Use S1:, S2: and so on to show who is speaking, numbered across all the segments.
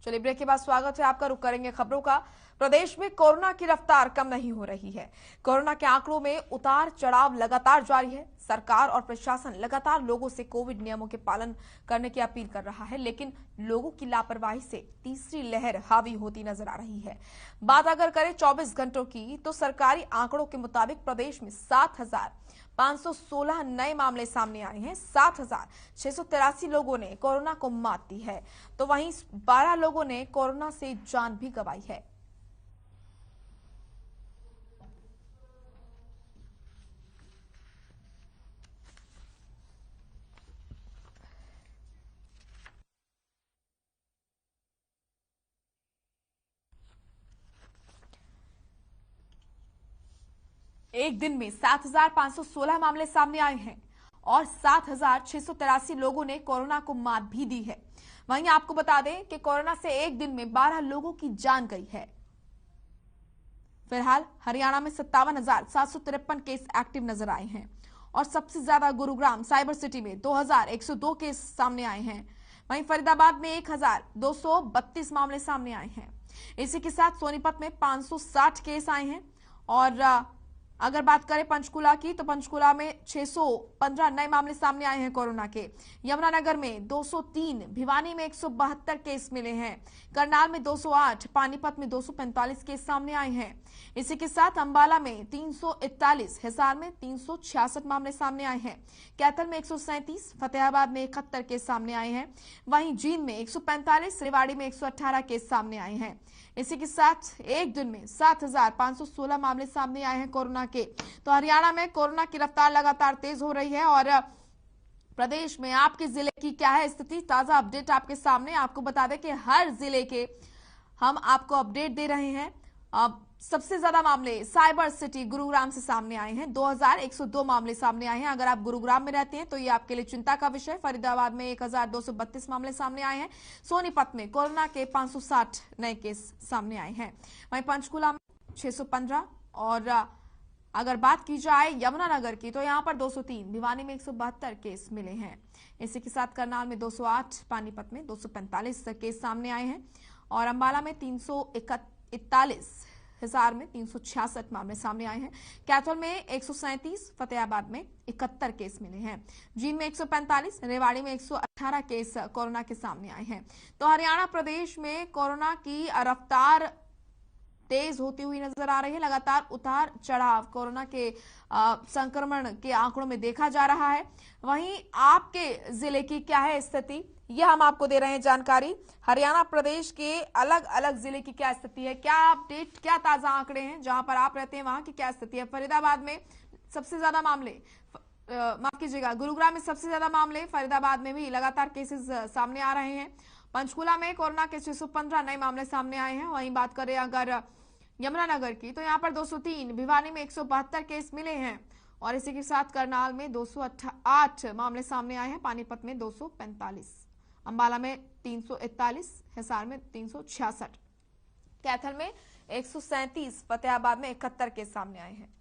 S1: चलिए ब्रेक के बाद स्वागत है आपका। रुक करेंगे खबरों का। प्रदेश में कोरोना की रफ्तार कम नहीं हो रही है। कोरोना के आंकड़ों में उतार चढ़ाव लगातार जारी है। सरकार और प्रशासन लगातार लोगों से कोविड नियमों के पालन करने की अपील कर रहा है, लेकिन लोगों की लापरवाही से तीसरी लहर हावी होती नजर आ रही है। बात अगर करें 24 घंटों की, तो सरकारी आंकड़ों के मुताबिक प्रदेश में 7,516 नए मामले सामने आए हैं। 7,683 लोगों ने कोरोना को मात दी है, तो वहीं 12 लोगों ने कोरोना से जान भी गंवाई है। एक दिन में 7,516 मामले सामने आए हैं और 7,683 लोगों ने कोरोना को मात भी दी है। वहीं आपको बता दें कि कोरोना से एक दिन में 12 लोगों की जान गई है। फिलहाल हरियाणा में 57,753 केस एक्टिव नजर आए हैं और सबसे ज्यादा गुरुग्राम साइबर सिटी में 2,102 केस सामने आए हैं। वहीं फरीदाबाद में 1,232 मामले सामने आए हैं। इसी के साथ सोनीपत में 560 केस आए हैं और अगर बात करें पंचकुला की, तो पंचकुला में 615 नए मामले सामने आए हैं कोरोना के। यमुनानगर में 203, भिवानी में 172 केस मिले हैं, करनाल में 208, पानीपत में 245 केस सामने आए हैं। इसी के साथ अंबाला में 341, हिसार में 366 मामले सामने आए हैं, कैथल में 137, फतेहाबाद में 71 केस सामने आए हैं। वहीं जींद में 145, रेवाड़ी में 118 केस सामने आए हैं। इसी के साथ एक दिन में 7,516 मामले सामने आए हैं कोरोना के। तो हरियाणा में कोरोना की रफ्तार लगातार तेज हो रही है और प्रदेश में आपके जिले की क्या है स्थिति, ताजा अपडेट आपके सामने। आपको बता दें कि हर जिले के हम आपको अपडेट दे रहे हैं। अब सबसे ज्यादा मामले साइबर सिटी गुरुग्राम से सामने आए हैं। 2,102 मामले सामने आए हैं। अगर आप गुरुग्राम में रहते हैं तो ये आपके लिए चिंता का विषय। फरीदाबाद में 1,232 मामले सामने आए हैं। सोनीपत में कोरोना के 560 नए केस सामने आए हैं। वहीं पंचकुला में 615 और अगर बात की जाए यमुनानगर की, तो यहां पर 203, भिवानी में 172 केस मिले हैं। इसी के साथ करनाल में 208, पानीपत में 245 केस सामने आए हैं और अंबाला में 341, हिसार में 366 मामले सामने आए हैं। कैथल में 137, फतेहाबाद में 71 केस मिले हैं। जींद में 145, रेवाड़ी में 118 केस कोरोना के सामने आए हैं। तो हरियाणा प्रदेश में कोरोना की रफ्तार तेज होती हुई नजर आ रही है। लगातार उतार चढ़ाव कोरोना के संक्रमण के आंकड़ों में देखा जा रहा है। वहीं आपके जिले की क्या है स्थिति, यह हम आपको दे रहे हैं जानकारी। हरियाणा प्रदेश के अलग अलग जिले की क्या स्थिति है, क्या अपडेट, क्या ताजा आंकड़े हैं, जहां पर आप रहते हैं वहां की क्या स्थिति है। फरीदाबाद में सबसे ज्यादा मामले, माफ कीजिएगा, गुरुग्राम में सबसे ज्यादा मामले, फरीदाबाद में भी लगातार केसेस सामने आ रहे हैं। पंचकुला में कोरोना के 615 नए मामले सामने आए हैं। वहीं बात करें अगर यमुनानगर की, तो यहां पर 203, भिवानी में 172 केस मिले हैं और इसी के साथ करनाल में 208 मामले सामने आए हैं, पानीपत में 245, अंबाला में 341, हिसार में 366, कैथल में 137, फतेहाबाद में 71 केस सामने आए हैं।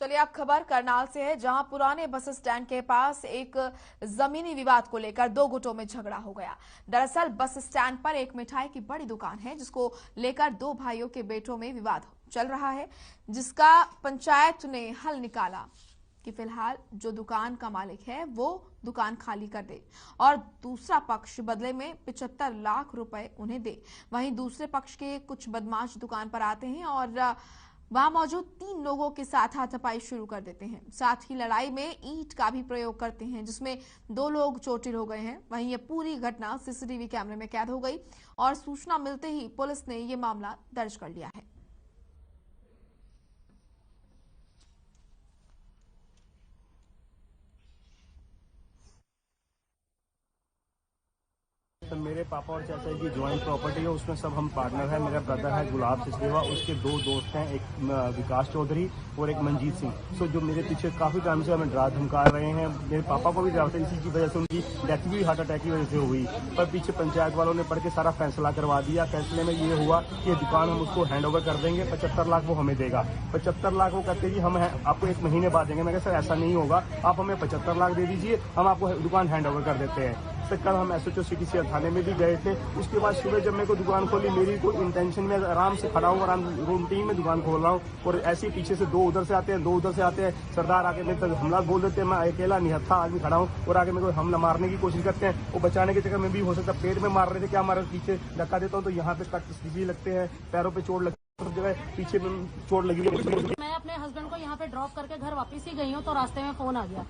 S1: चलिए अब खबर करनाल से है, जहां पुराने बस स्टैंड के पास एक जमीनी विवाद को लेकर दो गुटों में झगड़ा हो गया। दरअसल बस स्टैंड पर एक मिठाई की बड़ी दुकान है, जिसको लेकर दो भाइयों के बेटों में विवाद चल रहा है, जिसका पंचायत ने हल निकाला कि फिलहाल जो दुकान का मालिक है वो दुकान खाली कर दे और दूसरा पक्ष बदले में 75 लाख रुपए उन्हें दे। वहीं दूसरे पक्ष के कुछ बदमाश दुकान पर आते हैं और वहां मौजूद 3 लोगों के साथ हाथापाई शुरू कर देते हैं। साथ ही लड़ाई में ईंट का भी प्रयोग करते हैं, जिसमें 2 लोग चोटिल हो गए हैं। वहीं ये पूरी घटना सीसीटीवी कैमरे में कैद हो गई और सूचना मिलते ही पुलिस ने ये मामला दर्ज कर लिया है।
S2: सर मेरे पापा और चाचा की ज्वाइंट प्रॉपर्टी है, उसमें सब हम पार्टनर हैं। मेरा ब्रदर है गुलाब सिचदेवा, उसके दो दोस्त हैं, एक विकास चौधरी और एक मंजीत सिंह। सो जो मेरे पीछे काफी टाइम से हमें डरा धमका रहे हैं। मेरे पापा को भी डरा था, इसी की वजह से उनकी डेथ भी हार्ट अटैक की वजह से हुई। पर पीछे पंचायत वालों ने पढ़ के सारा फैसला करवा दिया। फैसले में ये हुआ कि ये दुकान हम उसको हैंड ओवर कर देंगे, 75 लाख वो हमें देगा। 75 लाख वो कहते जी हम आपको 1 महीने बाद देंगे। मैं कहा सर ऐसा नहीं होगा, आप हमें 75 लाख दे दीजिए, हम आपको दुकान हैंड ओवर कर देते हैं। सर कल हम SHO सिटी से थाने में भी गए थे। उसके बाद सुबह जब मेरे को दुकान खोली, मेरी कोई इंटेंशन में आराम से खड़ा हूँ, आराम रूटीन में दुकान खोल रहा हूँ, और ऐसे पीछे से 2 उधर से आते हैं, 2 उधर से आते हैं। सरदार आके मेरे तक हमला बोल देते हैं। मैं अकेला निहत्था आदमी खड़ा हूँ और आगे मेरे को हमला मारने की कोशिश करते हैं। वो बचाने के चक्कर में भी हो सकता है पेट में मार रहे थे, क्या मार रहे, पीछे धक्का देता हूँ तो यहाँ पे कट सीधी लगते हैं, पैरों पे चोट लगती है, सब जगह पीछे चोट लगी है।
S3: मैं अपने हस्बैंड को यहाँ पे ड्रॉप करके घर वापस ही गई हूँ, तो रास्ते में फोन आ गया।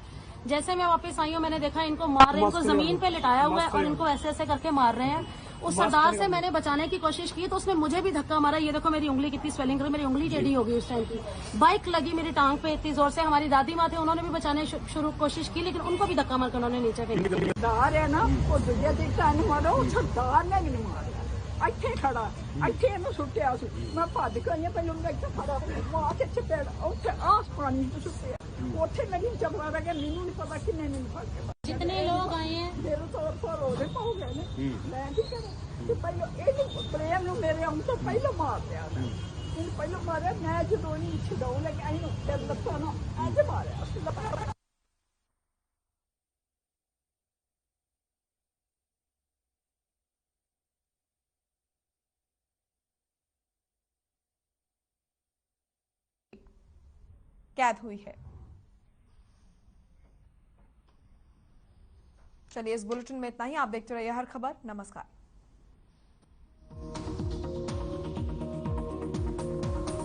S3: जैसे मैं वापस आई हूँ, मैंने देखा इनको मार रहे हैं, इनको जमीन पे लिटाया हुआ है और इनको ऐसे ऐसे करके मार रहे हैं। उस सरदार से मैंने बचाने की कोशिश की तो उसने मुझे भी धक्का मारा। ये देखो मेरी उंगली कितनी स्वेलिंग कर, मेरी उंगली टेढ़ी हो गई उस टाइम की। बाइक लगी मेरी टांग पे इतनी जोर से। हमारी दादी माँ थे, उन्होंने भी बचाने शुरू कोशिश की, लेकिन उनको भी धक्का मारकर उन्होंने नीचे फेंक दिया।
S4: सरदार है ना, वो दूजे दी टांग मारो, सरदार ने नहीं मारा। ਇੱਥੇ ਖੜਾ ਇੱਥੇ ਇਹਨੂੰ ਸੁੱਟਿਆ ਸੀ। ਮੈਂ ਭੱਜ ਕੇ ਆਈ, ਪਹਿਲਾਂ ਮੈਂ ਇੱਥੇ ਖੜਾ ਮਾਰ ਕੇ ਚਪੇੜ ਉੱਥੇ ਆਸ ਪਾਣੀ ਤੋਂ ਸੁੱਟਿਆ। ਉੱਥੇ ਮੇਰੀ ਚਪੜਾ ਰਹਿ ਗਿਆ, ਮੈਨੂੰ ਨਹੀਂ ਪਤਾ ਕਿੰਨੇ ਮੈਨੂੰ ਫੜ ਕੇ।
S3: जितने लोग आए हैं
S4: ਮੇਰੇ ਤੌਰ ਪਰ ਉਹਦੇ ਪਾਉ ਗਏ ਨੇ। ਮੈਂ ਕੀ ਕਰਾਂ ਕਿ ਪਹਿਲਾਂ ਇਹਨੂੰ ਪ੍ਰੇਮ ਨੂੰ ਮੇਰੇ ਆਉਣ ਤੋਂ ਪਹਿਲਾਂ ਮਾਰ ਦਿਆ। ਇਹਨੂੰ ਪਹਿਲਾਂ ਮਾਰਿਆ, ਮੈਂ ਜਦੋਂ ਨਹੀਂ ਛਡਾਉ ਲੈ ਕੇ ਆਈ ਨੂੰ ਤੇ ਲੱਤਾਂ ਨੂੰ ਅੱਜ ਮਾਰਿਆ।
S1: कैद हुई है। चलिए इस बुलेटिन में इतना ही। आप देखते रहिए हर खबर। नमस्कार।